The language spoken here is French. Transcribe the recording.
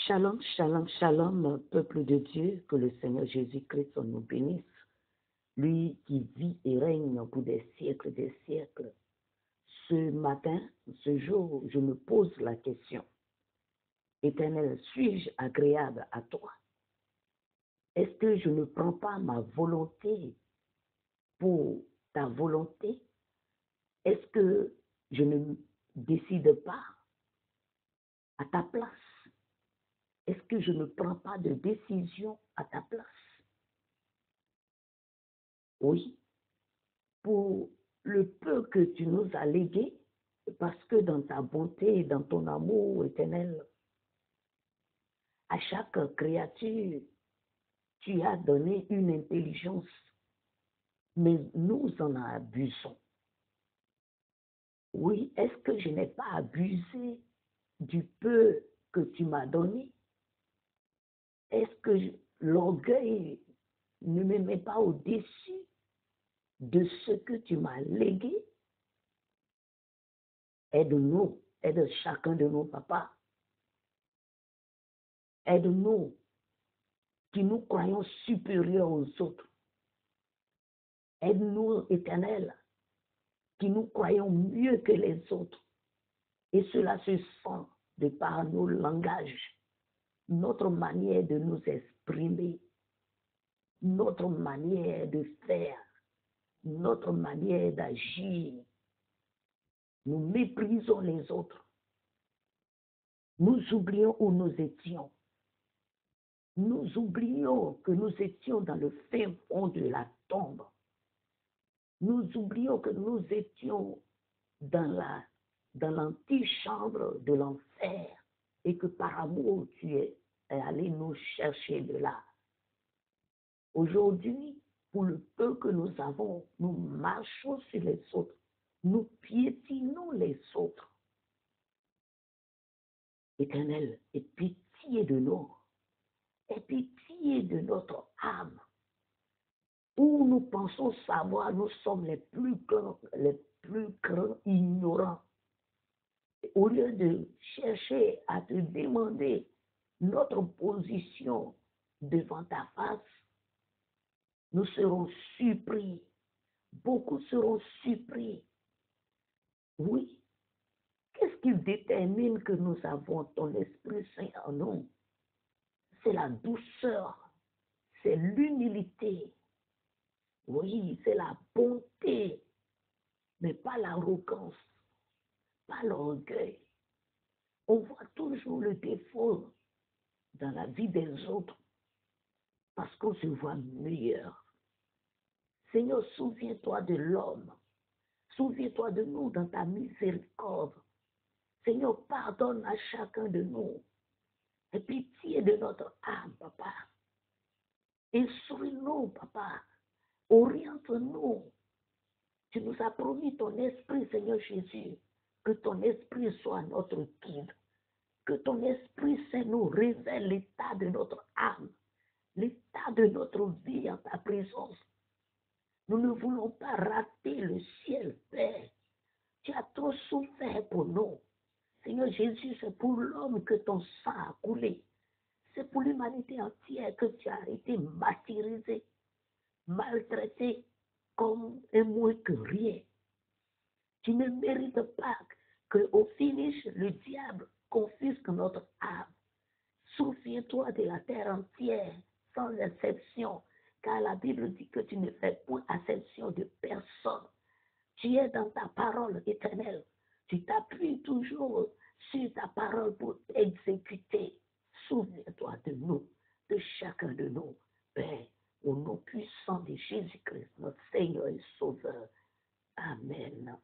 Shalom, shalom, shalom, peuple de Dieu, que le Seigneur Jésus-Christ nous bénisse, lui qui vit et règne pour des siècles. Ce matin, ce jour, je me pose la question, Éternel, suis-je agréable à toi? Est-ce que je ne prends pas ma volonté pour ta volonté? Est-ce que je ne décide pas à ta place? Est-ce que je ne prends pas de décision à ta place? Oui, pour le peu que tu nous as légué, parce que dans ta bonté et dans ton amour éternel, à chaque créature, tu as donné une intelligence, mais nous en abusons. Oui, est-ce que je n'ai pas abusé du peu que tu m'as donné? Est-ce que l'orgueil ne me met pas au-dessus de ce que tu m'as légué? Aide-nous, aide chacun de nos papas. Aide-nous qui nous croyons supérieurs aux autres. Aide-nous, Éternel, qui nous croyons mieux que les autres. Et cela se sent de par nos langages, notre manière de nous exprimer, notre manière de faire, notre manière d'agir. Nous méprisons les autres. Nous oublions où nous étions. Nous oublions que nous étions dans le fin fond de la tombe. Nous oublions que nous étions dans l'antichambre de l'enfer et que par amour tu es allé nous chercher de là. Aujourd'hui, pour le peu que nous avons, nous marchons sur les autres, nous piétinons les autres. Éternel, aie pitié de nous, aie pitié de notre âme. Où nous pensons savoir, nous sommes les plus grands ignorants. Au lieu de chercher à te demander notre position devant ta face, nous serons surpris. Beaucoup seront surpris. Oui. Qu'est-ce qui détermine que nous avons ton Esprit Saint en nous? C'est la douceur, c'est l'humilité. Oui, c'est la bonté, mais pas l'arrogance, pas l'orgueil. On voit toujours le défaut dans la vie des autres parce qu'on se voit meilleur. Seigneur, souviens-toi de l'homme. Souviens-toi de nous dans ta miséricorde. Seigneur, pardonne à chacun de nous. Aie pitié de notre âme, papa. Instruis-nous, papa. Oriente-nous. Tu nous as promis ton esprit, Seigneur Jésus. Que ton esprit soit notre guide. Que ton esprit Saint nous révèle l'état de notre âme, l'état de notre vie en ta présence. Nous ne voulons pas rater le ciel, Père. Tu as trop souffert pour nous. Seigneur Jésus, c'est pour l'homme que ton sang a coulé. C'est pour l'humanité entière que tu as été martyrisé, maltraité comme un moins que rien. Tu ne mérites pas qu'au finish, le diable confisque notre âme. Souviens-toi de la terre entière, sans exception, car la Bible dit que tu ne fais point exception de personne. Tu es dans ta parole éternelle. Tu t'appuies toujours sur ta parole pour exécuter. Souviens-toi de nous, de chacun de nous, Père, au nom puissant de Jésus-Christ, notre Seigneur et Sauveur. Amen.